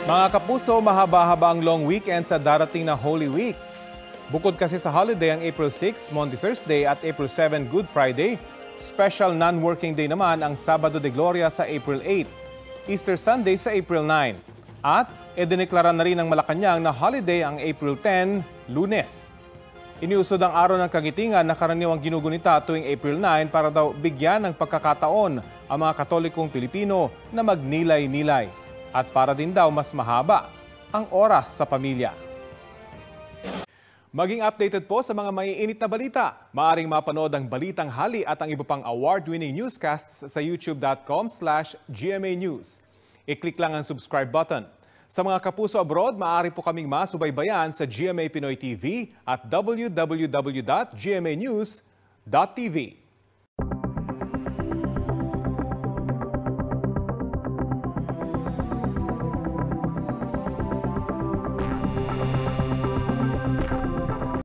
Mga kapuso, mahaba-haba ang long weekend sa darating na Holy Week. Bukod kasi sa holiday ang April 6, Monday Thursday at April 7, Good Friday, special non-working day naman ang Sabado de Gloria sa April 8, Easter Sunday sa April 9. At idineklara na rin ng Malacanang na holiday ang April 10, Lunes. Iniusod ang araw ng kagitingan na karaniwang ginugunita tuwing April 9 para daw bigyan ng pagkakataon ang mga Katolikong Pilipino na magnilay-nilay. At para din daw mas mahaba ang oras sa pamilya. Maging updated po sa mga maiinit na balita. Maaring mapanood ang Balitang Hali at ang iba pang award-winning newscasts sa youtube.com/GMA News. I-click lang ang subscribe button. Sa mga kapuso abroad, maaari po kaming masubaybayan sa GMA Pinoy TV at www.gmanews.tv.